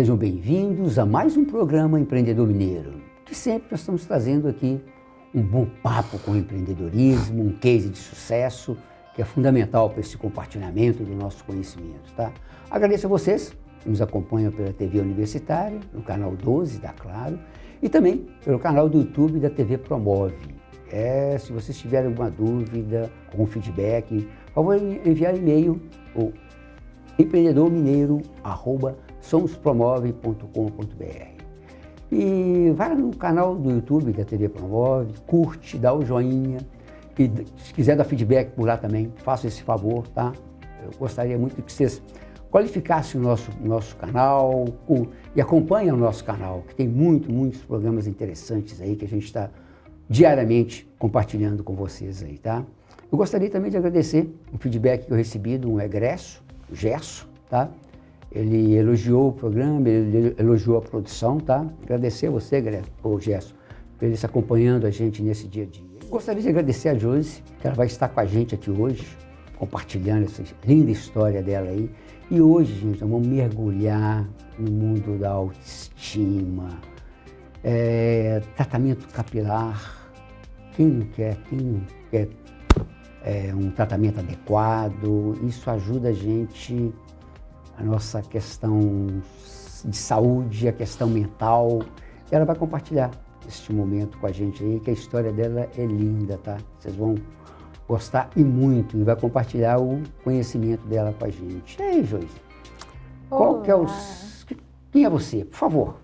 Sejam bem-vindos a mais um programa Empreendedor Mineiro, que sempre nós estamos trazendo aqui um bom papo com empreendedorismo, um case de sucesso, que é fundamental para esse compartilhamento do nosso conhecimento, tá? Agradeço a vocês que nos acompanham pela TV Universitária, no canal 12 da Claro, e também pelo canal do YouTube da TV Promove. Se vocês tiverem alguma dúvida, algum feedback, por favor, enviar e-mail ou empreendedormineiro@somospromove.com.br. E vai no canal do YouTube da TV Promove, curte, dá o joinha, e se quiser dar feedback por lá também, faça esse favor, tá? Eu gostaria muito que vocês qualificassem o nosso canal e acompanhem o nosso canal, que tem muitos programas interessantes aí que a gente está diariamente compartilhando com vocês aí, tá? Eu gostaria também de agradecer o feedback que eu recebi de um egresso, o Gerson, tá? Ele elogiou o programa, ele elogiou a produção, tá? Agradecer a você, Gerson, por ele estar acompanhando a gente nesse dia a dia. Gostaria de agradecer a Josi, que ela vai estar com a gente aqui hoje, compartilhando essa linda história dela aí. E hoje, gente, nós vamos mergulhar no mundo da autoestima, tratamento capilar. Quem não quer um tratamento adequado? Isso ajuda a gente, a nossa questão de saúde, a questão mental. Ela vai compartilhar este momento com a gente aí, que a história dela é linda, tá? Vocês vão gostar e muito, e vai compartilhar o conhecimento dela com a gente. E aí, Josi, quem é você, por favor?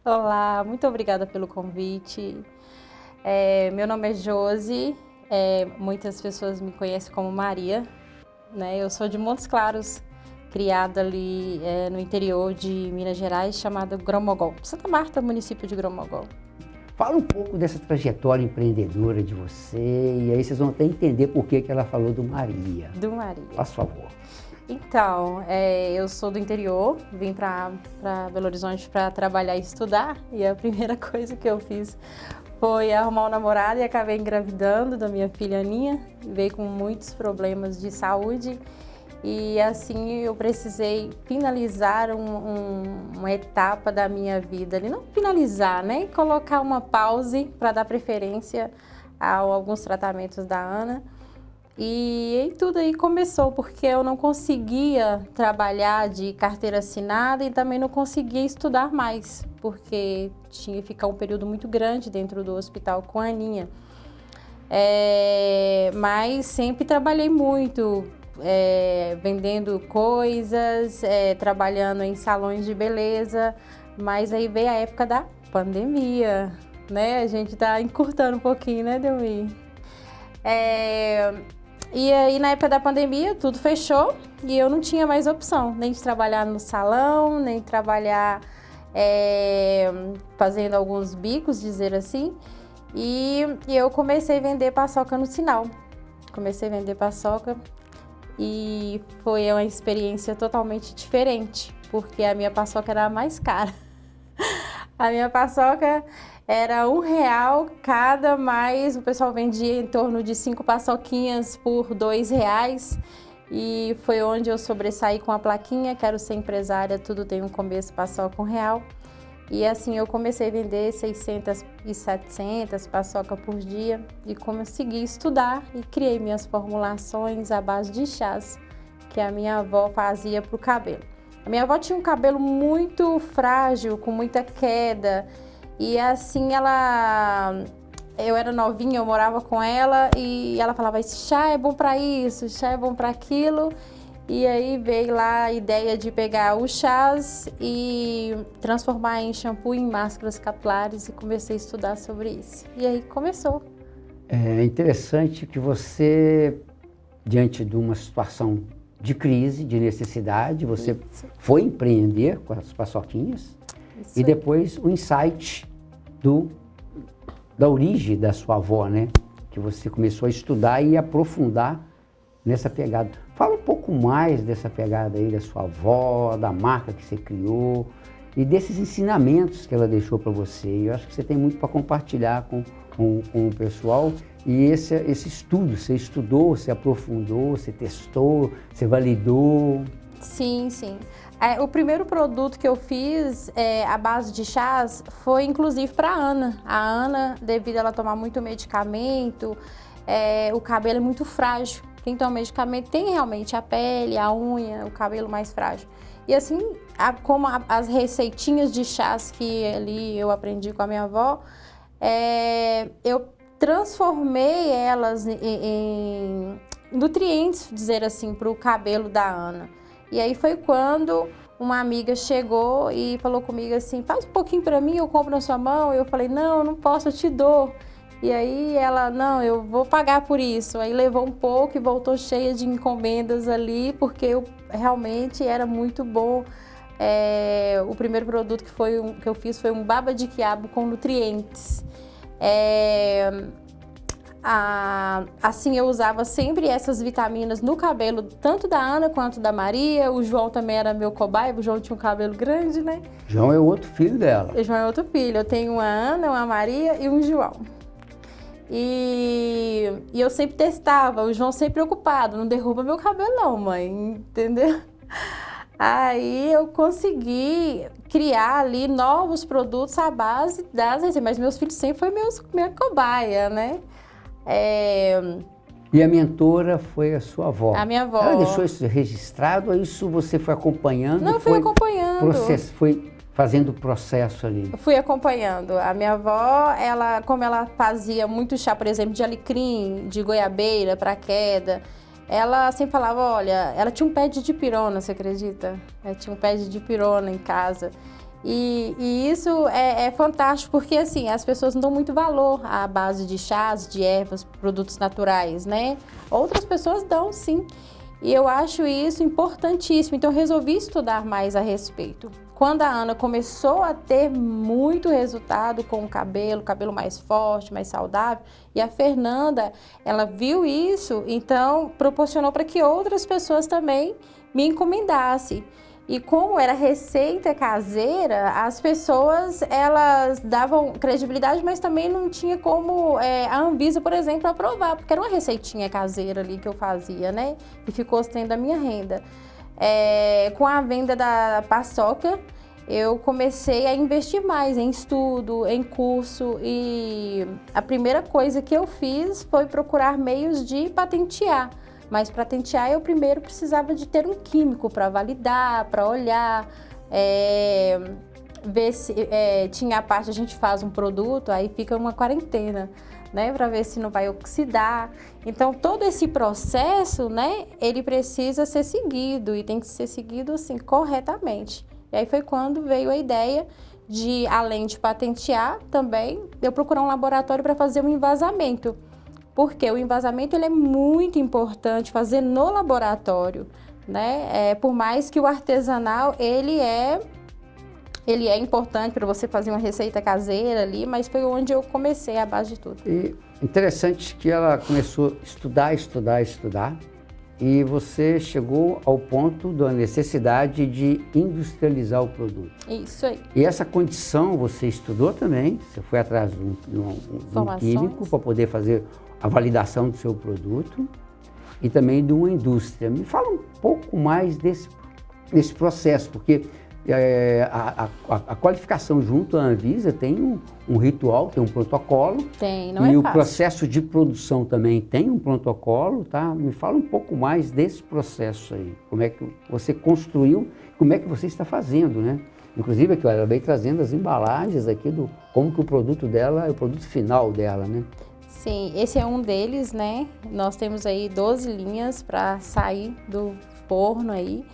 Olá, muito obrigada pelo convite. Meu nome é Josi, muitas pessoas me conhecem como Maria, né? Eu sou de Montes Claros, criada ali no interior de Minas Gerais, chamado Gromogol, Santa Marta, município de Gromogol. Fala um pouco dessa trajetória empreendedora de você, e aí vocês vão até entender por que ela falou do Maria. Do Maria. Faz favor. Então, eu sou do interior, vim para Belo Horizonte para trabalhar e estudar, e a primeira coisa que eu fiz foi arrumar um namorado e acabei engravidando da minha filha Aninha, veio com muitos problemas de saúde. E assim eu precisei finalizar uma etapa da minha vida, ali, não finalizar, né? Colocar uma pause para dar preferência a alguns tratamentos da Ana. E tudo aí começou, porque eu não conseguia trabalhar de carteira assinada e também não conseguia estudar mais, porque tinha que ficar um período muito grande dentro do hospital com a Aninha. Mas sempre trabalhei muito, vendendo coisas, trabalhando em salões de beleza, mas aí veio a época da pandemia, né? A gente tá encurtando um pouquinho, né, Delmi? E aí na época da pandemia tudo fechou e eu não tinha mais opção, nem de trabalhar no salão, nem de trabalhar fazendo alguns bicos, dizer assim, e eu comecei a vender paçoca no sinal. Comecei a vender paçoca. E foi uma experiência totalmente diferente, porque a minha paçoca era a mais cara. A minha paçoca era R$1 cada, mas o pessoal vendia em torno de 5 paçoquinhas por R$2. E foi onde eu sobressaí com a plaquinha, quero ser empresária, tudo tem um começo, paçoca R$1. E assim eu comecei a vender 600 e 700 paçoca por dia e consegui estudar e criei minhas formulações à base de chás que a minha avó fazia para o cabelo. A minha avó tinha um cabelo muito frágil, com muita queda, e assim eu era novinha, eu morava com ela e ela falava: esse chá é bom para isso, esse chá é bom para aquilo. E aí veio lá a ideia de pegar os chás e transformar em shampoo, em máscaras capilares, e comecei a estudar sobre isso. E aí começou. É interessante que você, diante de uma situação de crise, de necessidade, você foi empreender com as paçoquinhas. Isso. E depois o insight da origem da sua avó, né? Que você começou a estudar e aprofundar nessa pegada. Fala um pouco mais dessa pegada aí da sua avó, da marca que você criou e desses ensinamentos que ela deixou para você. Eu acho que você tem muito para compartilhar com o pessoal. E esse estudo, você estudou, você aprofundou, você testou, você validou. Sim, sim. O primeiro produto que eu fiz à base de chás foi inclusive para a Ana. A Ana, devido a ela tomar muito medicamento, o cabelo é muito frágil. Quem toma medicamento tem realmente a pele, a unha, o cabelo mais frágil. E assim, como as receitinhas de chás que ali eu aprendi com a minha avó, eu transformei elas em nutrientes, dizer assim, para o cabelo da Ana. E aí foi quando uma amiga chegou e falou comigo assim, faz um pouquinho para mim, eu compro na sua mão. Eu falei, não, eu não posso, eu te dou. E aí ela, não, eu vou pagar por isso. Aí levou um pouco e voltou cheia de encomendas ali, porque realmente era muito bom. O primeiro produto que eu fiz foi um baba de quiabo com nutrientes. Assim, eu usava sempre essas vitaminas no cabelo, tanto da Ana quanto da Maria. O João também era meu cobaia, o João tinha um cabelo grande, né? João é outro filho dela. O João é outro filho. Eu tenho uma Ana, uma Maria e um João. E eu sempre testava, o João sempre preocupado, não derruba meu cabelo não, mãe, entendeu? Aí eu consegui criar ali novos produtos à base das receitas, mas meus filhos sempre foram minha cobaia, né? E a mentora foi a sua avó? A minha avó. Ela deixou isso registrado ou isso você foi acompanhando? Não, eu fui acompanhando. Foi fazendo o processo ali? Eu fui acompanhando. A minha avó, como ela fazia muito chá, por exemplo, de alecrim, de goiabeira para queda, ela sempre falava, olha, ela tinha um pé de dipirona, você acredita? Ela tinha um pé de dipirona em casa. E isso é fantástico, porque assim, as pessoas não dão muito valor à base de chás, de ervas, produtos naturais, né? Outras pessoas dão, sim. E eu acho isso importantíssimo, então eu resolvi estudar mais a respeito. Quando a Ana começou a ter muito resultado com o cabelo mais forte, mais saudável, e a Fernanda, ela viu isso, então proporcionou para que outras pessoas também me encomendassem. E como era receita caseira, as pessoas, elas davam credibilidade, mas também não tinha como a Anvisa, por exemplo, aprovar, porque era uma receitinha caseira ali que eu fazia, né? E ficou sendo a minha renda. Com a venda da paçoca, eu comecei a investir mais em estudo, em curso, e a primeira coisa que eu fiz foi procurar meios de patentear. Mas para patentear, eu primeiro precisava de ter um químico para validar, para olhar, ver se tinha a parte, a gente faz um produto, aí fica uma quarentena, né, para ver se não vai oxidar. Então, todo esse processo, né, ele precisa ser seguido e tem que ser seguido, assim, corretamente. E aí foi quando veio a ideia de, além de patentear, também, eu procurar um laboratório para fazer um envasamento. Porque o envasamento ele é muito importante fazer no laboratório, né? Por mais que o artesanal ele é importante para você fazer uma receita caseira ali, mas foi onde eu comecei a base de tudo. E interessante que ela começou a estudar, e você chegou ao ponto da necessidade de industrializar o produto. Isso aí. E essa condição você estudou também, você foi atrás de um químico para poder fazer a validação do seu produto e também de uma indústria. Me fala um pouco mais desse processo, porque a qualificação junto à Anvisa tem um ritual, tem um protocolo. Tem, não é fácil. E o processo de produção também tem um protocolo, tá? Me fala um pouco mais desse processo aí. Como é que você construiu, como é que você está fazendo, né? Inclusive aqui, ela veio trazendo as embalagens aqui como que o produto dela é o produto final dela, né? Sim, esse é um deles, né? Nós temos aí 12 linhas para sair do forno aí.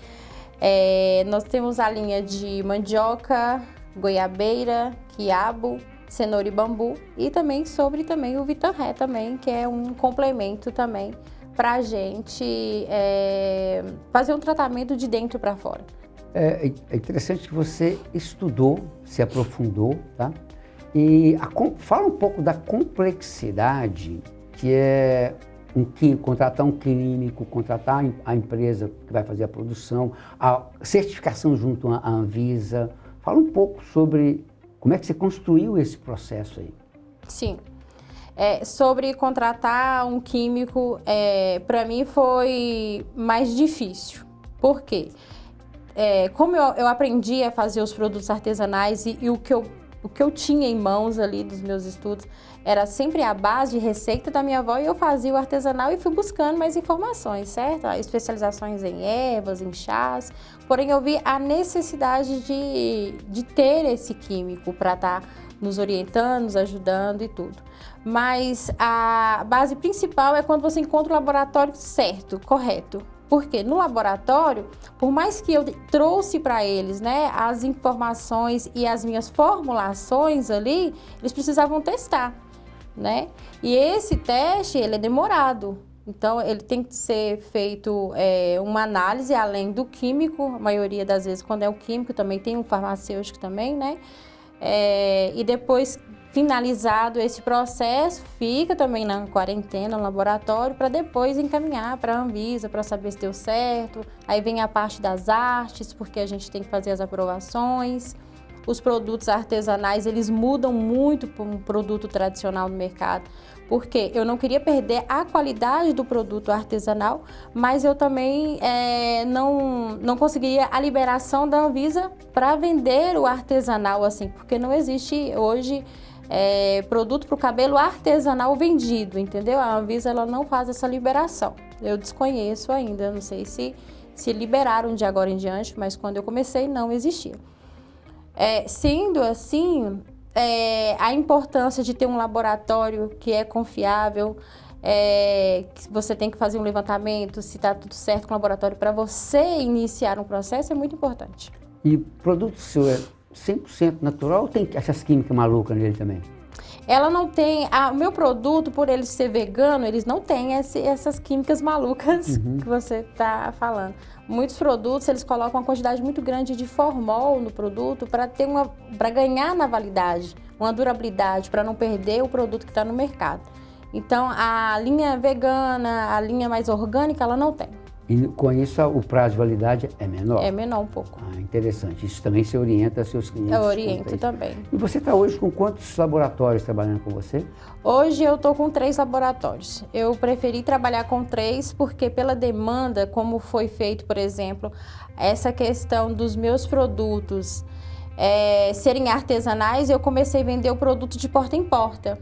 Nós temos a linha de mandioca, goiabeira, quiabo, cenoura e bambu, e também o Vitanré também, que é um complemento também para a gente fazer um tratamento de dentro para fora. É interessante que você estudou, se aprofundou, tá? E fala um pouco da complexidade que é contratar um químico, contratar a empresa que vai fazer a produção, a certificação junto à Anvisa. Fala um pouco sobre como é que você construiu esse processo aí. Sim. Sobre contratar um químico, para mim foi mais difícil. Por quê? como eu aprendi a fazer os produtos artesanais e o que eu tinha em mãos ali dos meus estudos era sempre a base de receita da minha avó e eu fazia o artesanal e fui buscando mais informações, certo? Especializações em ervas, em chás, porém eu vi a necessidade de ter esse químico para estar nos orientando, nos ajudando e tudo. Mas a base principal é quando você encontra o laboratório certo, correto. Porque no laboratório, por mais que eu trouxe para eles, né, as informações e as minhas formulações ali, eles precisavam testar, né? E esse teste, ele é demorado. Então, ele tem que ser feito uma análise além do químico, a maioria das vezes, quando é o químico, também tem um farmacêutico também, né? E depois, finalizado esse processo, fica também na quarentena, no laboratório, para depois encaminhar para a Anvisa, para saber se deu certo. Aí vem a parte das artes, porque a gente tem que fazer as aprovações. Os produtos artesanais, eles mudam muito para um produto tradicional no mercado, porque eu não queria perder a qualidade do produto artesanal, mas eu também não conseguiria a liberação da Anvisa para vender o artesanal assim, porque não existe hoje produto para o cabelo artesanal vendido, entendeu? A Anvisa ela não faz essa liberação. Eu desconheço ainda, não sei se liberaram de agora em diante, mas quando eu comecei não existia. Sendo assim, a importância de ter um laboratório que é confiável, que você tem que fazer um levantamento, se está tudo certo com o laboratório para você iniciar um processo, é muito importante. E o produto seu é 100% natural ou tem essas químicas malucas nele também? Ela não tem... O meu produto, por ele ser vegano, eles não têm essas químicas malucas que você está falando. Muitos produtos, eles colocam uma quantidade muito grande de formol no produto para ganhar na validade, uma durabilidade, para não perder o produto que está no mercado. Então, a linha vegana, a linha mais orgânica, ela não tem. E com isso o prazo de validade é menor? É menor um pouco. Interessante. Isso também você orienta seus clientes? Eu oriento também. E você está hoje com quantos laboratórios trabalhando com você? Hoje eu estou com 3 laboratórios. Eu preferi trabalhar com 3 porque pela demanda, como foi feito, por exemplo, essa questão dos meus produtos serem artesanais, eu comecei a vender o produto de porta em porta,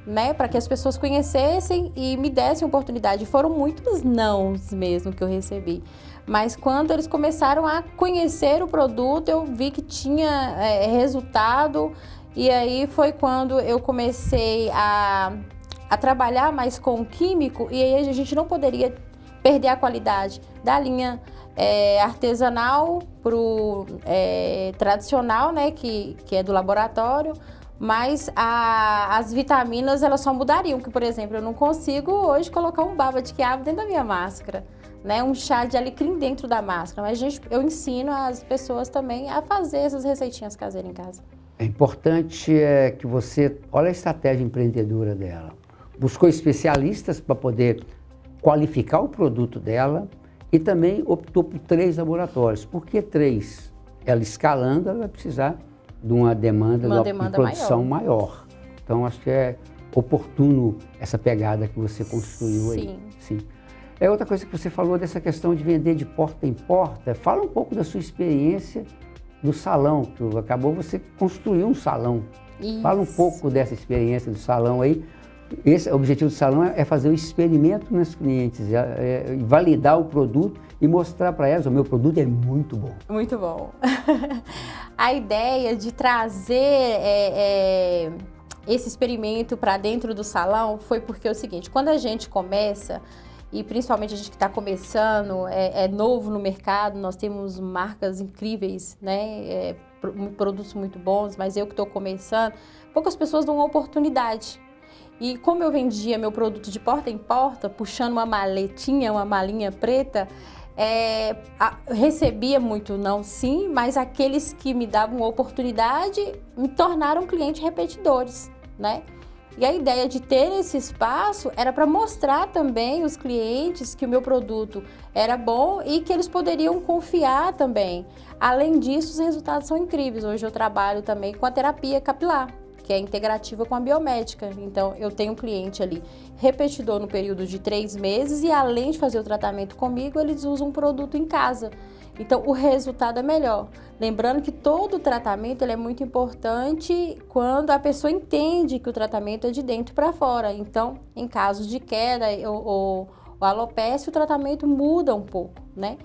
né, para que as pessoas conhecessem e me dessem oportunidade. Foram muitos nãos mesmo que eu recebi. Mas quando eles começaram a conhecer o produto, eu vi que tinha resultado. E aí foi quando eu comecei a trabalhar mais com o químico. E aí a gente não poderia perder a qualidade da linha artesanal para o tradicional, né, que é do laboratório. Mas as vitaminas, elas só mudariam, porque, por exemplo, eu não consigo hoje colocar um baba de quiabo dentro da minha máscara, né? Um chá de alecrim dentro da máscara, mas eu ensino as pessoas também a fazer essas receitinhas caseiras em casa. É importante que você, olha a estratégia empreendedora dela, buscou especialistas para poder qualificar o produto dela e também optou por 3 laboratórios. Por que 3? Ela escalando, ela vai precisar de uma demanda de produção maior. Então, acho que é oportuno essa pegada que você construiu aí. Sim. Outra coisa que você falou dessa questão de vender de porta em porta. Fala um pouco da sua experiência no salão, que acabou você construir um salão. Isso. Fala um pouco dessa experiência do salão aí. O objetivo do salão é fazer o experimento nos clientes, validar o produto e mostrar para elas, o meu produto é muito bom. Muito bom. A ideia de trazer esse experimento para dentro do salão foi porque é o seguinte, quando a gente começa, e principalmente a gente que está começando, é novo no mercado, nós temos marcas incríveis, né? Produtos muito bons, mas eu que estou começando, poucas pessoas dão uma oportunidade. E como eu vendia meu produto de porta em porta, puxando uma maletinha, uma malinha preta, recebia muito não, sim, mas aqueles que me davam oportunidade me tornaram clientes repetidores, né? E a ideia de ter esse espaço era para mostrar também os clientes que o meu produto era bom e que eles poderiam confiar também. Além disso, os resultados são incríveis. Hoje eu trabalho também com a terapia capilar, que é integrativa com a biomédica. Então, eu tenho um cliente ali repetidor no período de 3 meses e além de fazer o tratamento comigo, eles usam um produto em casa. Então, o resultado é melhor. Lembrando que todo tratamento ele é muito importante quando a pessoa entende que o tratamento é de dentro para fora. Então, em casos de queda ou alopecia, o tratamento muda um pouco, né?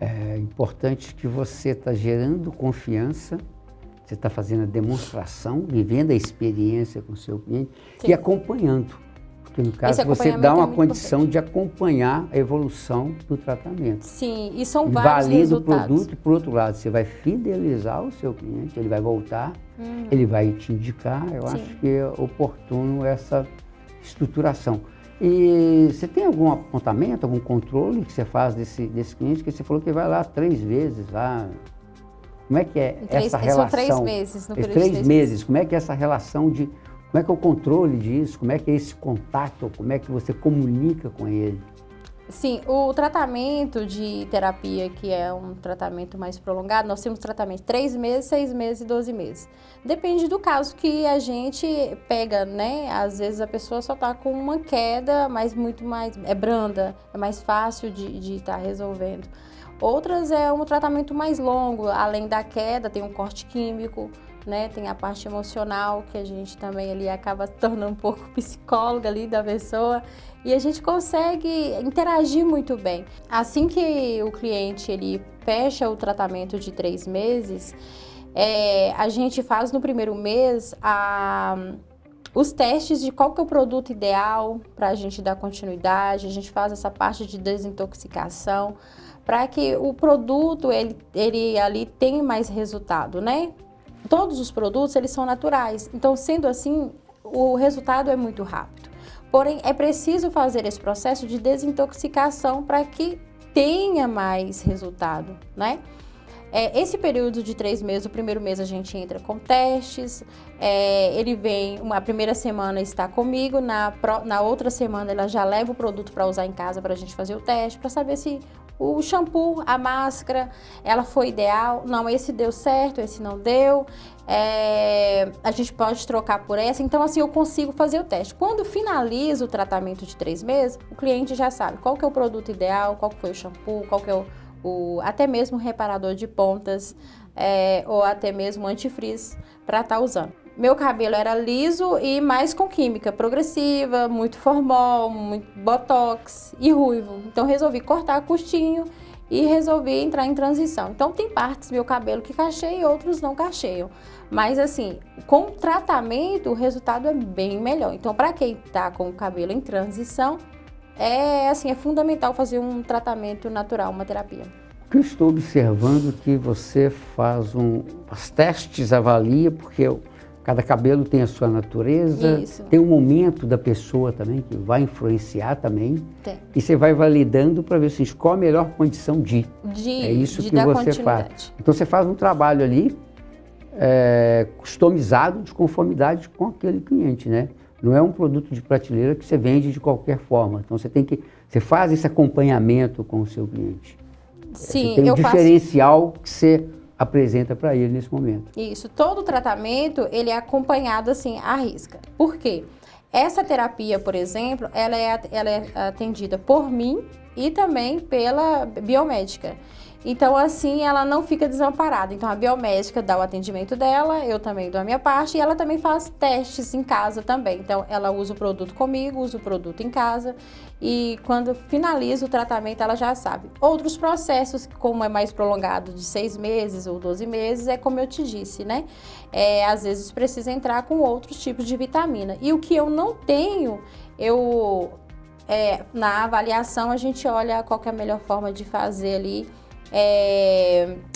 É importante que você está gerando confiança, você está fazendo a demonstração, vivendo a experiência com o seu cliente e acompanhando. Porque no caso você dá uma condição de acompanhar a evolução do tratamento. Sim, e são vários resultados. Valida o produto e, por outro lado, você vai fidelizar o seu cliente, ele vai voltar, ele vai te indicar. Eu acho que é oportuno essa estruturação. E você tem algum apontamento, algum controle que você faz desse cliente, que você falou que vai lá 3 vezes lá? Como é que é essa relação? São 3 meses no período de 3 meses. Como é que é essa relação de... Como é que é o controle disso? Como é que é esse contato? Como é que você comunica com ele? Sim, o tratamento de terapia, que é um tratamento mais prolongado, nós temos tratamento de 3 meses, 6 meses e 12 meses. Depende do caso que a gente pega, né? Às vezes a pessoa só tá com uma queda, mas muito mais... é branda, é mais fácil de estar resolvendo. Outras é um tratamento mais longo, além da queda, tem um corte químico, né? Tem a parte emocional, que a gente também ali acaba tornando um pouco psicóloga ali da pessoa. E a gente consegue interagir muito bem. Assim que o cliente ele fecha o tratamento de 3 meses, a gente faz no primeiro mês os testes de qual que é o produto ideal para a gente dar continuidade. A gente faz essa parte de desintoxicação para que o produto ele ali tenha mais resultado, né? Todos os produtos eles são naturais, então sendo assim o resultado é muito rápido. Porém, é preciso fazer esse processo de desintoxicação para que tenha mais resultado, né? Esse período de 3 meses, o primeiro mês a gente entra com testes, ele vem, a primeira semana está comigo, na outra semana ela já leva o produto para usar em casa para a gente fazer o teste, para saber se o shampoo, a máscara, ela foi ideal, não, esse deu certo, esse não deu, a gente pode trocar por essa, então assim eu consigo fazer o teste. Quando finaliza o tratamento de 3 meses, o cliente já sabe qual que é o produto ideal, qual que foi o shampoo, qual que é até mesmo o reparador de pontas, ou até mesmo antifrizz para estar usando. Meu cabelo era liso e mais com química progressiva, muito formol, muito botox e ruivo. Então resolvi cortar curtinho e resolvi entrar em transição. Então tem partes do meu cabelo que cacheia e outros não cacheiam. Mas assim, com tratamento o resultado é bem melhor. Então para quem está com o cabelo em transição, é fundamental fazer um tratamento natural, uma terapia. Eu estou observando que você faz testes, avalia, porque cada cabelo tem a sua natureza, Isso. Tem um momento da pessoa também que vai influenciar também. Tem. E você vai validando para ver assim, qual a melhor condição de. É isso que você faz. Então você faz um trabalho ali customizado de conformidade com aquele cliente, né? Não é um produto de prateleira que você vende de qualquer forma. Então você faz esse acompanhamento com o seu cliente. Sim, você tem um diferencial que você apresenta para ele nesse momento. Isso, todo o tratamento ele é acompanhado assim à risca. Por quê? Essa terapia, por exemplo, ela é atendida por mim e também pela biomédica. Então, assim, ela não fica desamparada. Então, a biomédica dá o atendimento dela, eu também dou a minha parte, e ela também faz testes em casa também. Então, ela usa o produto comigo, usa o produto em casa, e quando finaliza o tratamento, ela já sabe. Outros processos, como é mais prolongado, de 6 meses ou 12 meses, é como eu te disse, né? Às vezes precisa entrar com outros tipos de vitamina. E o que eu não tenho, na avaliação, a gente olha qual que é a melhor forma de fazer ali,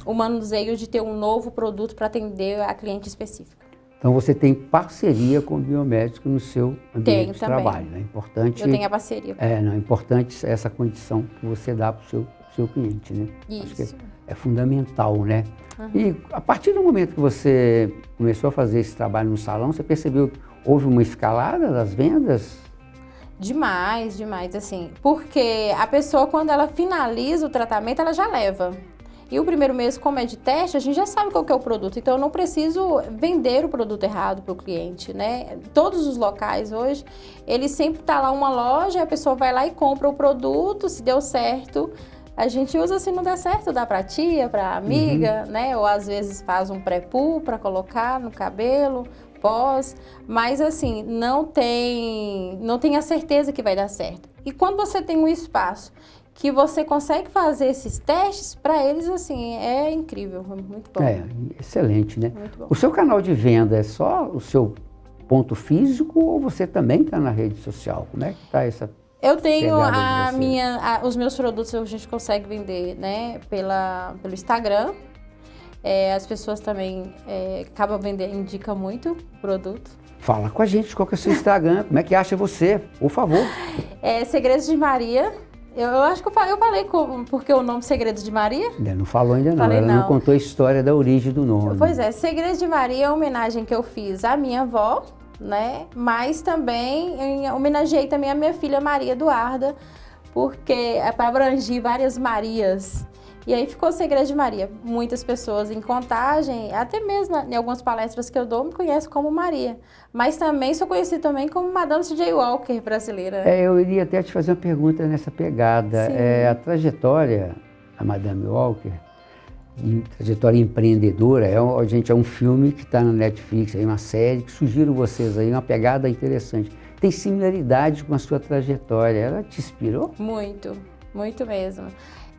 o manuseio de ter um novo produto para atender a cliente específica. Então você tem parceria com o biomédico no seu ambiente de trabalho, né? Importante. Eu tenho a parceria. É importante essa condição que você dá para o seu cliente, né? Isso. Acho que é fundamental, né? Uhum. E a partir do momento que você começou a fazer esse trabalho no salão, você percebeu que houve uma escalada das vendas? Demais, assim, porque a pessoa quando ela finaliza o tratamento, ela já leva. E o primeiro mês, como é de teste, a gente já sabe qual que é o produto. Então, eu não preciso vender o produto errado para o cliente, né? Todos os locais hoje, ele sempre tá lá uma loja, a pessoa vai lá e compra o produto, se deu certo, a gente usa, se não der certo, dá para tia, para amiga, né? Ou às vezes faz um pré-poo para colocar no cabelo, pós, mas assim, não tem a certeza que vai dar certo. E quando você tem um espaço que você consegue fazer esses testes, para eles, assim, é incrível, é muito bom. É, excelente, né? Muito bom. O seu canal de venda é só o seu ponto físico ou você também está na rede social? Como é que está essa Eu tenho pegada de você? os meus produtos, a gente consegue vender, né, pelo Instagram. As pessoas também acabam vendendo, indicam muito o produto. Fala com a gente, qual que é o seu Instagram? Como é que acha você? Por favor. Segredos de Maria. Eu acho que eu falei porque o nome Segredos de Maria. Ainda não falou ainda não, Falei ela não contou a história da origem do nome. Pois é, Segredos de Maria é uma homenagem que eu fiz à minha avó, né? Mas também homenageei também a minha filha Maria Eduarda, porque é para abranger várias Marias. E aí ficou Segredo de Maria. Muitas pessoas em Contagem, até mesmo em algumas palestras que eu dou, me conhecem como Maria. Mas também sou conhecida também como Madame C.J. Walker brasileira. Eu iria até te fazer uma pergunta nessa pegada. A trajetória da Madame Walker, trajetória empreendedora, gente, é um filme que está na Netflix, é uma série que sugiro vocês aí, uma pegada interessante. Tem similaridade com a sua trajetória. Ela te inspirou? Muito, muito mesmo.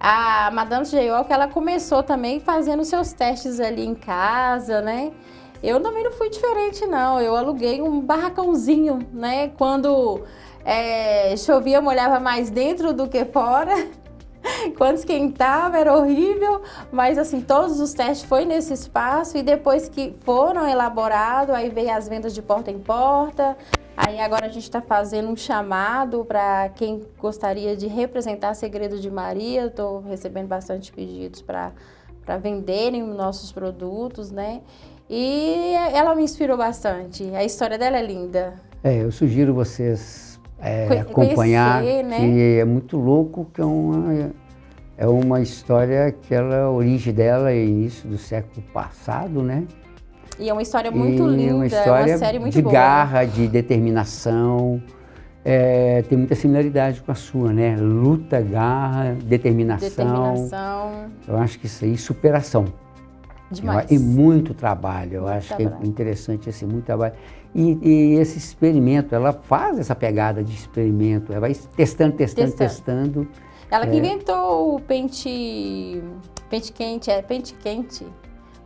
A Madame C.J. Walker, ela começou também fazendo seus testes ali em casa, né? Eu também não fui diferente, não. Eu aluguei um barracãozinho, né? Quando chovia, molhava mais dentro do que fora. Quando esquentava, era horrível. Mas, assim, todos os testes foi nesse espaço. E depois que foram elaborados, aí veio as vendas de porta em porta. Aí agora a gente está fazendo um chamado para quem gostaria de representar Segredo de Maria. Estou recebendo bastante pedidos para venderem nossos produtos, né? E ela me inspirou bastante. A história dela é linda. Eu sugiro vocês acompanhar, conhecer, né? Que é muito louco, que é uma história que a origem dela é início do século passado, né? E é uma história muito linda, uma história é uma série muito de boa. garra, de determinação, tem muita similaridade com a sua, né? Luta, garra, determinação. Eu acho que isso aí, superação. Demais. E muito trabalho, eu Muito acho trabalho. que é interessante, assim, muito trabalho. E esse experimento, ela faz essa pegada de experimento, ela vai testando. Ela que inventou o pente quente.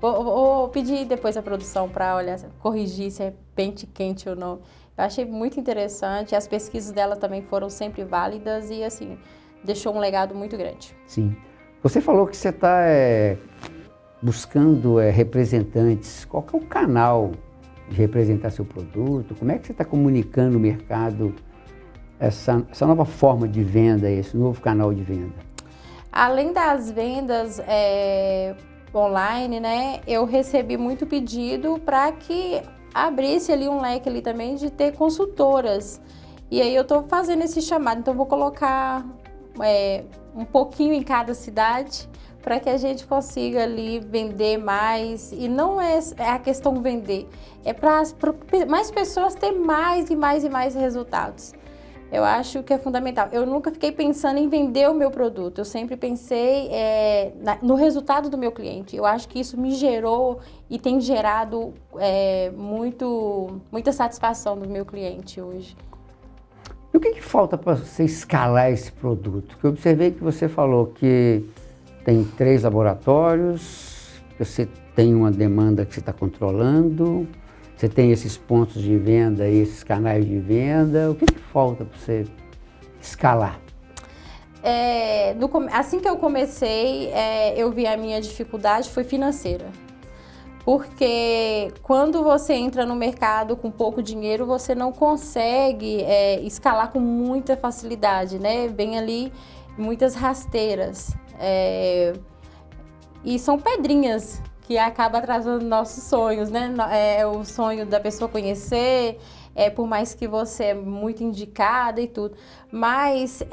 Vou pedir depois a produção para corrigir se é pente quente ou não. Eu achei muito interessante, as pesquisas dela também foram sempre válidas e, assim, deixou um legado muito grande. Sim. Você falou que você está buscando representantes. Qual que é o canal de representar seu produto? Como é que você está comunicando no mercado essa nova forma de venda, esse novo canal de venda? Além das vendas online, né, eu recebi muito pedido para que abrisse ali um leque ali também de ter consultoras. E aí eu estou fazendo esse chamado, então vou colocar um pouquinho em cada cidade para que a gente consiga ali vender mais. E não é a questão vender, é para mais pessoas ter mais e mais e mais resultados. Eu acho que é fundamental. Eu nunca fiquei pensando em vender o meu produto. Eu sempre pensei no resultado do meu cliente. Eu acho que isso me gerou e tem gerado muita satisfação do meu cliente hoje. E o que falta para você escalar esse produto? Porque eu observei que você falou que tem 3 laboratórios, que você tem uma demanda que você está controlando, você tem esses pontos de venda, esses canais de venda. O que falta para você escalar? Assim que eu comecei, eu vi a minha dificuldade foi financeira. Porque quando você entra no mercado com pouco dinheiro, você não consegue escalar com muita facilidade, né? Vem ali muitas rasteiras. E são pedrinhas que acaba atrasando nossos sonhos, né? O sonho da pessoa conhecer, por mais que você é muito indicada e tudo. Mas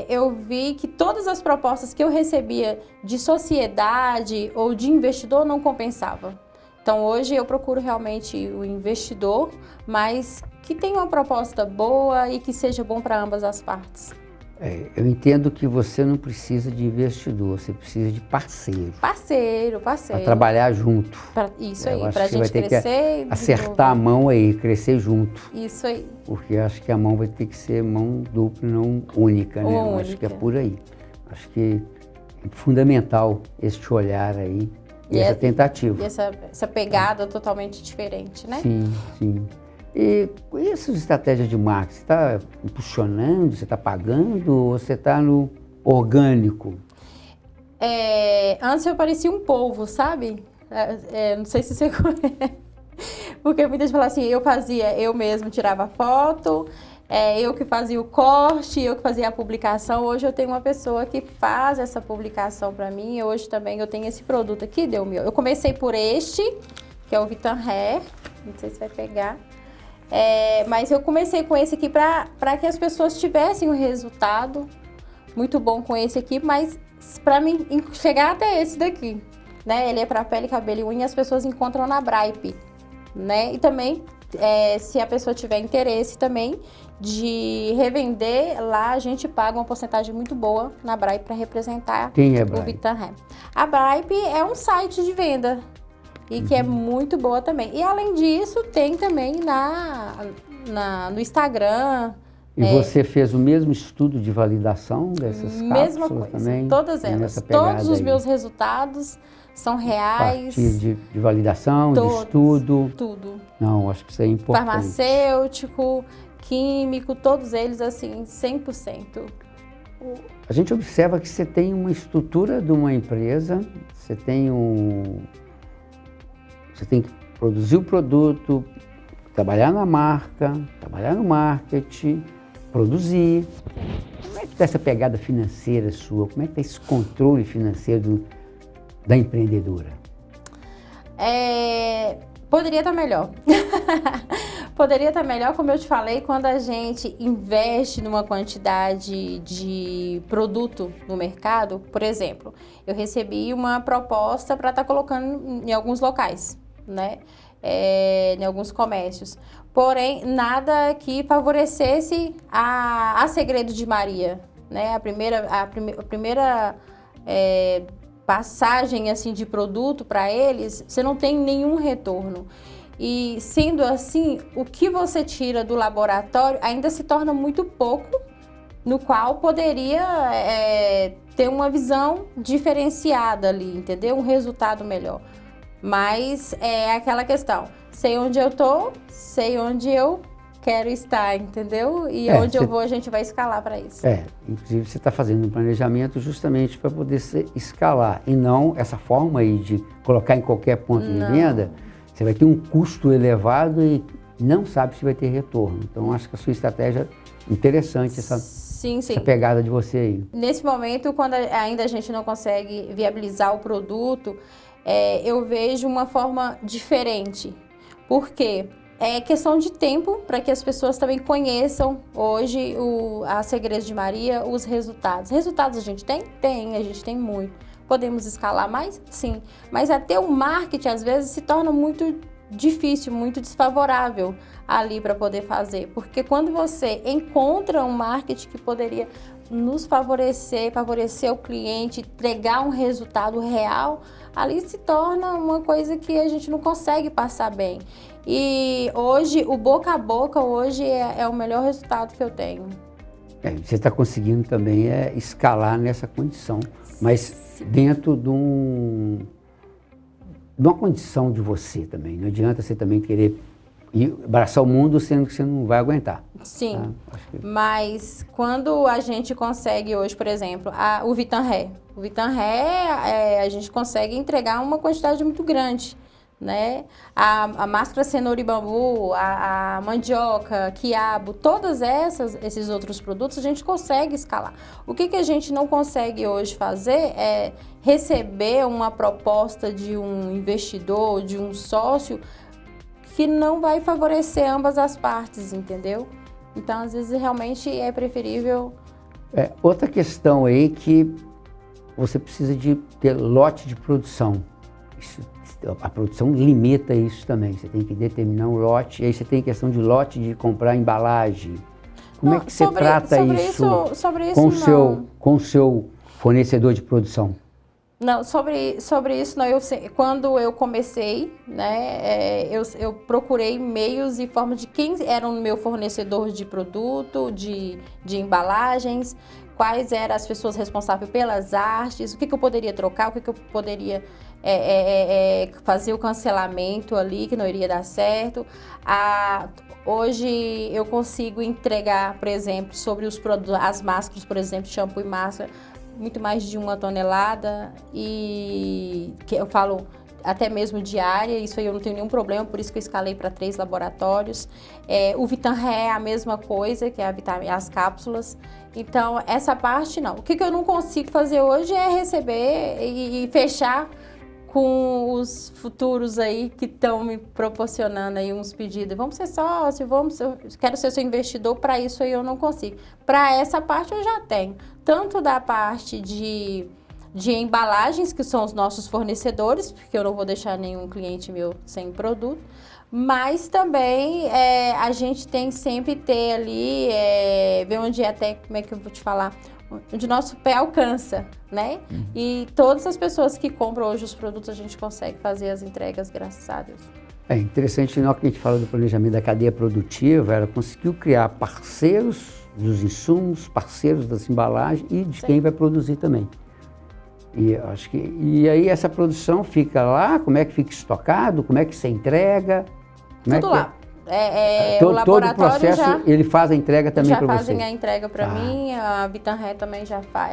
eu vi que todas as propostas que eu recebia de sociedade ou de investidor não compensava. Então, hoje eu procuro realmente o investidor, mas que tenha uma proposta boa e que seja bom para ambas as partes. Eu entendo que você não precisa de investidor, você precisa de parceiro. Parceiro. Para trabalhar junto. Isso aí, para a gente crescer. Acertar a mão aí, crescer junto. Isso aí. Porque acho que a mão vai ter que ser mão dupla, não única, né? Única. Acho que é por aí. Acho que é fundamental este olhar aí e essa tentativa. E essa pegada totalmente diferente, né? Sim. E essas estratégias de marketing, você está impulsionando, você está pagando ou você está no orgânico? Antes eu parecia um polvo, sabe? Não sei se você conhece. Porque muita gente fala assim, eu mesmo tirava foto, eu que fazia o corte, eu que fazia a publicação. Hoje eu tenho uma pessoa que faz essa publicação para mim. Hoje também eu tenho esse produto aqui, eu comecei por este, que é o Vitan Hair, não sei se vai pegar. Mas eu comecei com esse aqui para que as pessoas tivessem um resultado muito bom com esse aqui, mas para mim chegar até esse daqui, né? Ele é para pele, cabelo e unha, as pessoas encontram na Bripe, né? E também, se a pessoa tiver interesse também de revender, lá a gente paga uma porcentagem muito boa na Bripe para representar o Vitan Hair. A Bripe é um site de venda. E que é muito boa também. E além disso, tem também no Instagram. E você fez o mesmo estudo de validação dessas mesma cápsulas coisa, também? todas elas. Todos os meus resultados são reais. A partir de validação, de estudo? Tudo. Não, acho que isso é importante. Farmacêutico, químico, todos eles assim, 100%. A gente observa que você tem uma estrutura de uma empresa, você tem que produzir o produto, trabalhar na marca, trabalhar no marketing, produzir. Como é que está essa pegada financeira sua? Como é que está esse controle financeiro da empreendedora? Poderia estar melhor. Poderia estar melhor, como eu te falei, quando a gente investe numa quantidade de produto no mercado. Por exemplo, eu recebi uma proposta para estar colocando em alguns locais, né? Em alguns comércios. Porém, nada que favorecesse a Segredo de Maria, né? A primeira passagem assim de produto para eles, você não tem nenhum retorno. E sendo assim, o que você tira do laboratório ainda se torna muito pouco, no qual poderia ter uma visão diferenciada ali, entendeu? Um resultado melhor. Mas é aquela questão, sei onde eu tô, sei onde eu quero estar, entendeu? E onde eu vou, a gente vai escalar para isso. Inclusive você está fazendo um planejamento justamente para poder escalar, e não essa forma aí de colocar em qualquer ponto de venda. Você vai ter um custo elevado e não sabe se vai ter retorno. Então, acho que a sua estratégia é interessante, essa pegada de você aí. Nesse momento, quando ainda a gente não consegue viabilizar o produto, eu vejo uma forma diferente. Por quê? É questão de tempo para que as pessoas também conheçam hoje a Segredos de Maria, os resultados. Resultados a gente tem? Tem, a gente tem muito. Podemos escalar mais? Sim. Mas até o marketing, às vezes, se torna muito difícil, muito desfavorável ali para poder fazer. Porque quando você encontra um marketing que poderia nos favorecer o cliente, entregar um resultado real, ali se torna uma coisa que a gente não consegue passar bem. E hoje, o boca a boca hoje é o melhor resultado que eu tenho. Você está conseguindo também escalar nessa condição, mas dentro de uma condição de você também. Não adianta você também querer abraçar o mundo sendo que você não vai aguentar. Sim, mas quando a gente consegue hoje, por exemplo, o Vitan Hair. O Vitan Hair, a gente consegue entregar uma quantidade muito grande, né? A máscara cenoura e bambu, a mandioca, quiabo, todos esses outros produtos a gente consegue escalar. O que a gente não consegue hoje fazer é receber uma proposta de um investidor, de um sócio, que não vai favorecer ambas as partes, entendeu? Então, às vezes, realmente é preferível... Outra questão aí que você precisa de ter lote de produção. A produção limita isso também. Você tem que determinar um lote, e aí você tem questão de lote de comprar embalagem. Como é que você trata com o seu fornecedor de produção? Não, sobre isso, não, quando eu comecei, né, eu procurei meios e formas de quem era o meu fornecedor de produto, de embalagens, quais eram as pessoas responsáveis pelas artes, o que eu poderia trocar, o que eu poderia fazer o cancelamento ali, que não iria dar certo. Hoje eu consigo entregar, por exemplo, sobre os produtos, as máscaras, por exemplo, shampoo e máscara, muito mais de 1 tonelada, e que eu falo até mesmo diária, isso aí eu não tenho nenhum problema, por isso que eu escalei para 3 laboratórios. O Vitanré é a mesma coisa, que é as cápsulas. Então, essa parte não. O que eu não consigo fazer hoje é receber e fechar com os futuros aí que estão me proporcionando aí uns pedidos. Vamos ser sócio, eu quero ser seu investidor, para isso aí eu não consigo. Para essa parte eu já tenho. Tanto da parte de embalagens, que são os nossos fornecedores, porque eu não vou deixar nenhum cliente meu sem produto, mas também a gente tem sempre ter ali, ver onde até, como é que eu vou te falar, onde nosso pé alcança, né? E todas as pessoas que compram hoje os produtos, a gente consegue fazer as entregas, graças a Deus. É interessante, na hora que a gente fala do planejamento da cadeia produtiva, ela conseguiu criar parceiros dos insumos, parceiros das embalagens e de quem vai produzir também. E aí essa produção fica lá, como é que fica estocado, como é que você entrega? Tudo lá. Todo o laboratório o processo, ele faz a entrega também para você? Já fazem a entrega para mim, a Vitanré também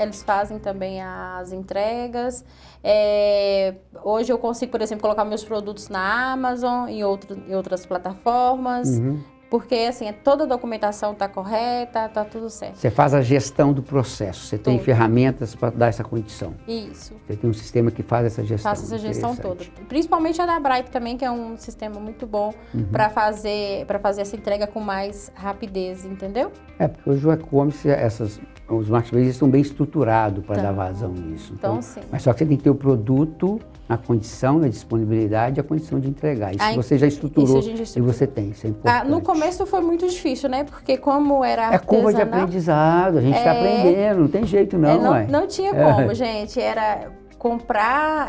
eles fazem também as entregas. Hoje eu consigo, por exemplo, colocar meus produtos na Amazon, em outras plataformas, porque assim, toda a documentação está correta, está tudo certo. Você faz a gestão do processo, você tem ferramentas para dar essa condição. Isso. Você tem um sistema que faz essa gestão. Faço essa gestão toda. Principalmente a da Bright também, que é um sistema muito bom para fazer essa entrega com mais rapidez, entendeu? Porque hoje o e-commerce, os marketplaces estão bem estruturados para dar vazão nisso. Então, sim. Mas só que você tem que ter o produto na condição, na disponibilidade e a condição de entregar. Isso você já estruturou e você tem, isso é importante. No começo foi muito difícil, né? Porque como era artesanal... curva de aprendizado, a gente está aprendendo, não tem jeito não. Não tinha como, gente. Era comprar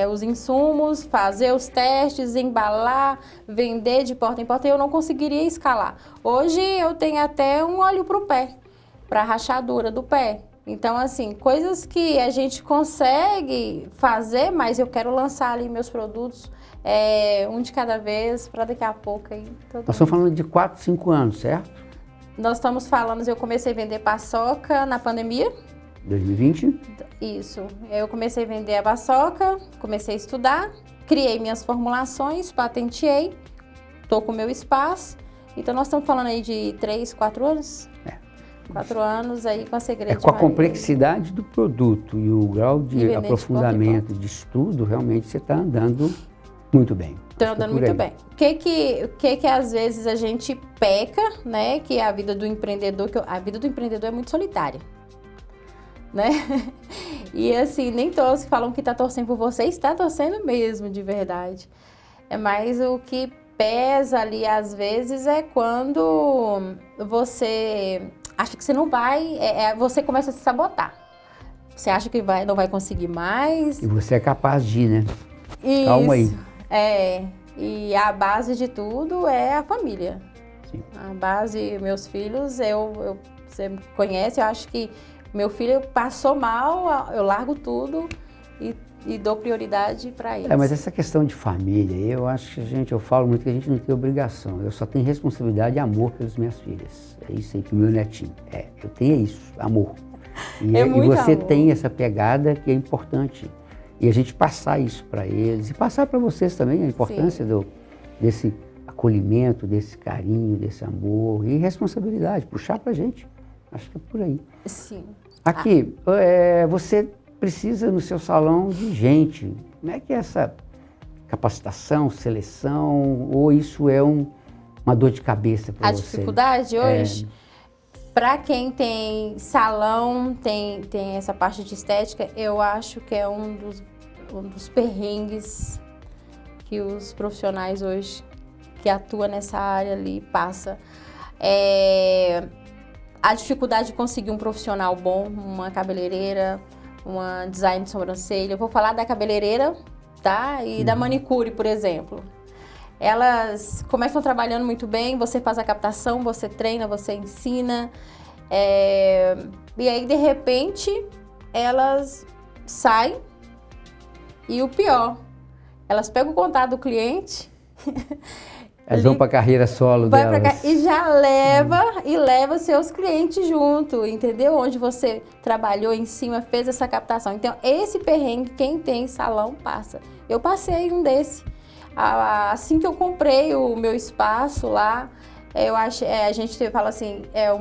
os insumos, fazer os testes, embalar, vender de porta em porta, e eu não conseguiria escalar. Hoje eu tenho até um óleo para o pé, para a rachadura do pé. Então, assim, coisas que a gente consegue fazer, mas eu quero lançar ali meus produtos, um de cada vez, para daqui a pouco aí... Nós estamos falando de 4, 5 anos, certo? Nós estamos falando, eu comecei a vender paçoca na pandemia. 2020? Isso. Eu comecei a vender a paçoca, comecei a estudar, criei minhas formulações, patenteei, estou com o meu espaço. Então, nós estamos falando aí de 3, 4 anos? 4 anos aí com a Segredo com a complexidade do produto e o grau de aprofundamento, de estudo, realmente você está andando muito bem. Está andando muito bem. O que às vezes a gente peca, né? Que é a vida do empreendedor, a vida do empreendedor é muito solitária, né? E assim, nem todos que falam que está torcendo por você, está torcendo mesmo, de verdade. Mas o que pesa ali às vezes é quando você acha que você não vai, você começa a se sabotar. Você acha que não vai conseguir mais. E você é capaz de ir, né? Isso. Calma aí. E a base de tudo é a família. Sim. A base, meus filhos, você me conhece, eu acho que meu filho passou mal, eu largo tudo e dou prioridade para eles. Mas essa questão de família, eu acho que eu falo muito que a gente não tem obrigação. Eu só tenho responsabilidade e amor pelas minhas filhas. É isso aí, pro meu netinho. Eu tenho isso, amor. E você amor. Tem essa pegada que é importante. E a gente passar isso para eles e passar para vocês também a importância desse acolhimento, desse carinho, desse amor e responsabilidade, puxar para a gente. Acho que é por aí. Sim. Aqui, você precisa no seu salão de gente. Como é que é essa capacitação, seleção, ou isso é uma dor de cabeça para você? A dificuldade hoje, para quem tem salão, tem essa parte de estética, eu acho que é um dos perrengues que os profissionais hoje que atuam nessa área ali passa. A dificuldade de conseguir um profissional bom, uma cabeleireira, uma design de sobrancelha. Eu vou falar da cabeleireira, tá? E da manicure, por exemplo. Elas começam trabalhando muito bem, você faz a captação, você treina, você ensina. E aí, de repente, elas saem e o pior, elas pegam o contato do cliente... Elas vão para a carreira solo delas. E já leva seus clientes junto, entendeu? Onde você trabalhou em cima, fez essa captação. Então, esse perrengue, quem tem salão passa. Eu passei um desse. Assim que eu comprei o meu espaço lá, a gente fala assim, eu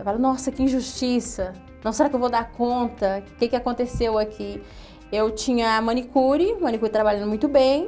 falo, nossa, que injustiça. Não, será que eu vou dar conta? O que aconteceu aqui? Eu tinha a manicure trabalhando muito bem.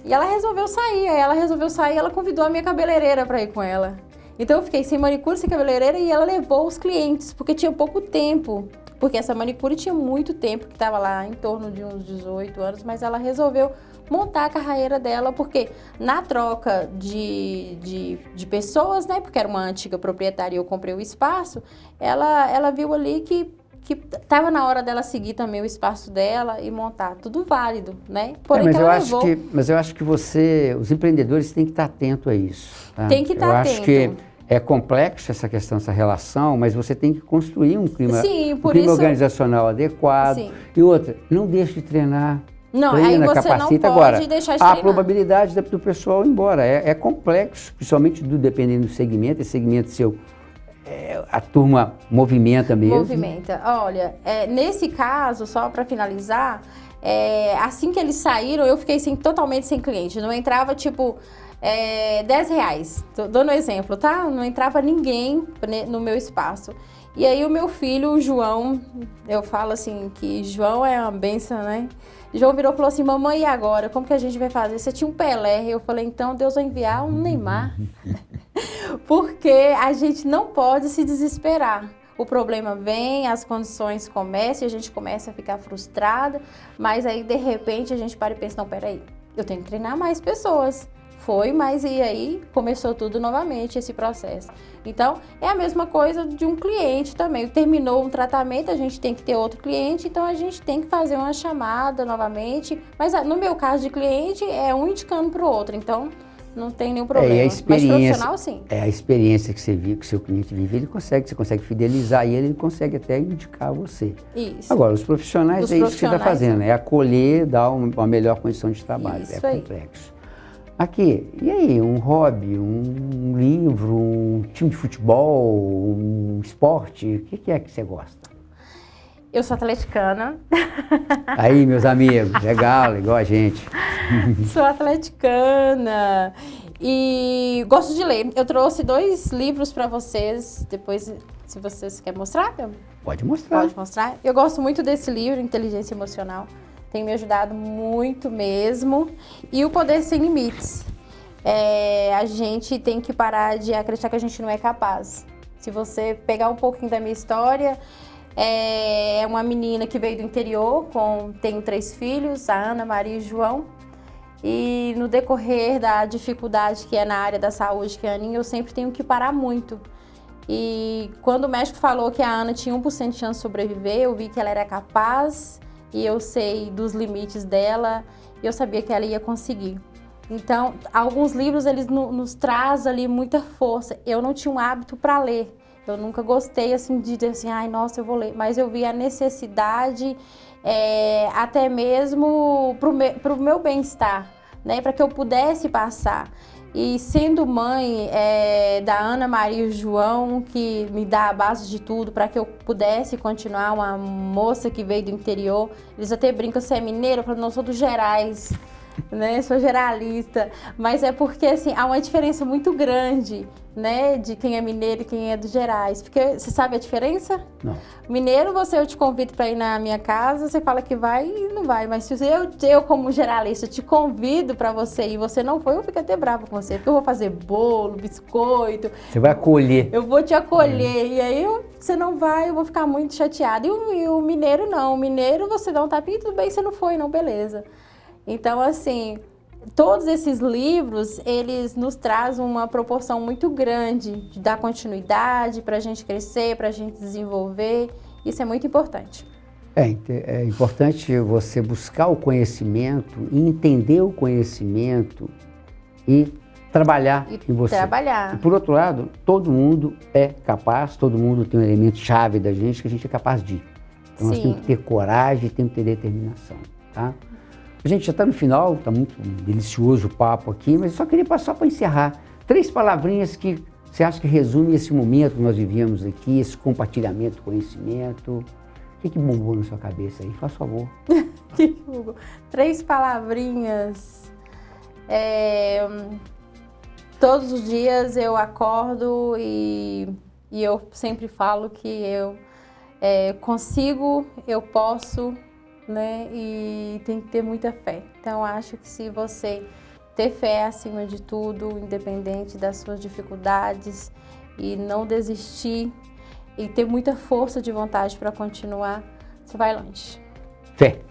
E ela resolveu sair, ela convidou a minha cabeleireira para ir com ela. Então eu fiquei sem manicure, sem cabeleireira e ela levou os clientes, porque tinha pouco tempo. Porque essa manicure tinha muito tempo, que estava lá em torno de uns 18 anos, mas ela resolveu montar a carreira dela, porque na troca de pessoas, né, porque era uma antiga proprietária e eu comprei o espaço, ela viu ali que estava na hora dela seguir também o espaço dela e montar, tudo válido, né? Porém, mas eu acho que os empreendedores têm que estar atentos a isso. Tá? Tem que estar atento. Eu acho que é complexo essa questão, essa relação, mas você tem que construir um clima, organizacional adequado. Sim. E outra, não deixe de treinar. Não, treina, aí você capacita. não pode Agora, deixar de a treinar. probabilidade do pessoal ir embora é complexo, principalmente dependendo do segmento, esse segmento seu. A turma movimenta mesmo. Movimenta. Olha, nesse caso, só para finalizar, assim que eles saíram, eu fiquei totalmente sem cliente. Não entrava, tipo, R$10. Tô dando um exemplo, tá? Não entrava ninguém no meu espaço. E aí o meu filho, o João, eu falo assim, que João é uma bênção, né? João virou e falou assim, mamãe, e agora? Como que a gente vai fazer? Você tinha um Pelé. Eu falei, então Deus vai enviar um Neymar. Porque a gente não pode se desesperar. O problema vem, as condições começam e a gente começa a ficar frustrada, mas aí de repente a gente para e pensa, não, peraí, eu tenho que treinar mais pessoas. Mas e aí começou tudo novamente, esse processo. Então, é a mesma coisa de um cliente também. Terminou um tratamento, a gente tem que ter outro cliente, então a gente tem que fazer uma chamada novamente. Mas no meu caso de cliente, é um indicando para o outro, então não tem nenhum problema. A experiência, mas profissional, sim. A experiência que você viu, que o seu cliente vive, você consegue fidelizar ele consegue até indicar você. Isso. Agora, os profissionais, isso que você está fazendo, é acolher, dar uma melhor condição de trabalho. Isso complexo. Aqui, e aí, um hobby, um livro, um time de futebol, um esporte, o que é que você gosta? Eu sou atleticana. Aí, meus amigos, legal, igual a gente. Sou atleticana e gosto de ler. Eu trouxe 2 livros para vocês, depois, se vocês querem mostrar. Pode mostrar. Pode mostrar. Eu gosto muito desse livro, Inteligência Emocional. Tem me ajudado muito mesmo. E O Poder Sem Limites. A gente tem que parar de acreditar que a gente não é capaz. Se você pegar um pouquinho da minha história, é uma menina que veio do interior, tenho 3 filhos, a Ana, Maria e João. E no decorrer da dificuldade que é na área da saúde, que é a Aninha, eu sempre tenho que parar muito. E quando o médico falou que a Ana tinha 1% de chance de sobreviver, eu vi que ela era capaz e eu sei dos limites dela e eu sabia que ela ia conseguir. Então, alguns livros, eles nos trazem ali muita força. Eu não tinha um hábito para ler. Eu nunca gostei, assim, de dizer assim, ai, nossa, eu vou ler. Mas eu vi a necessidade, até mesmo pro meu bem-estar, né? Para que eu pudesse passar. E sendo mãe da Ana, Maria e João, que me dá a base de tudo para que eu pudesse continuar, uma moça que veio do interior. Eles até brincam, você é mineira? Eu falo, não, eu sou dos Gerais. né? Sou geralista, mas é porque assim há uma diferença muito grande, né, de quem é mineiro e quem é dos Gerais. Porque você sabe a diferença? Não. Mineiro, eu te convido para ir na minha casa, você fala que vai e não vai. Mas se eu como geralista te convido para você ir e você não foi, eu fico até brava com você, porque eu vou fazer bolo, biscoito. Você vai acolher. Eu vou te acolher e aí você não vai, eu vou ficar muito chateada. E o mineiro não, o mineiro você dá um tapinha, tudo bem, você não foi, não, beleza. Então, assim, todos esses livros, eles nos trazem uma proporção muito grande de dar continuidade para a gente crescer, para a gente desenvolver. Isso é muito importante. É importante você buscar o conhecimento e entender o conhecimento e trabalhar em você. Trabalhar. E, por outro lado, todo mundo é capaz, todo mundo tem um elemento chave da gente que a gente é capaz de. Então, nós temos que ter coragem, temos que ter determinação, tá? A gente já está no final, está muito delicioso o papo aqui, mas eu só queria passar para encerrar 3 palavrinhas que você acha que resumem esse momento que nós vivíamos aqui, esse compartilhamento de conhecimento. O que bombou na sua cabeça aí? Faz favor. 3 palavrinhas. Todos os dias eu acordo e eu sempre falo que eu consigo, eu posso, né? E tem que ter muita fé. Então, acho que se você ter fé acima de tudo, independente das suas dificuldades, e não desistir, e ter muita força de vontade para continuar, você vai longe. Fé.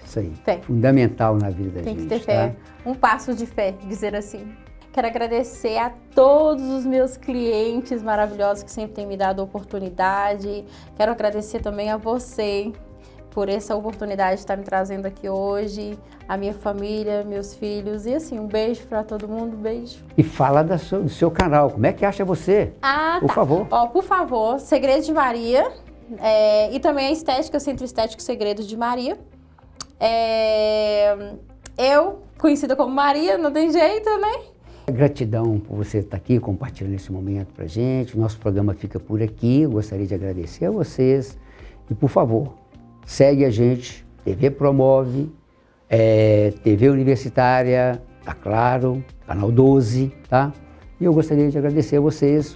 Isso aí. Fé. Fundamental na vida da gente. Tem que ter fé. Um passo de fé, dizer assim. Quero agradecer a todos os meus clientes maravilhosos que sempre têm me dado oportunidade. Quero agradecer também a você por essa oportunidade de estar me trazendo aqui hoje, a minha família, meus filhos. E assim, um beijo para todo mundo, beijo. E fala do seu canal, como é que acha você? Por favor. Por favor, Segredos de Maria, e também a Estética, Centro Estético Segredos de Maria. Eu, conhecida como Maria, não tem jeito, né? Gratidão por você estar aqui compartilhando esse momento pra gente. O nosso programa fica por aqui. Eu gostaria de agradecer a vocês. E, por favor, segue a gente, TV Promove, TV Universitária, tá claro, Canal 12, tá? E eu gostaria de agradecer a vocês.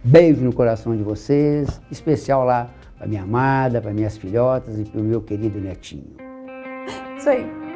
Beijo no coração de vocês, especial lá para minha amada, para minhas filhotas e para o meu querido netinho. Isso aí.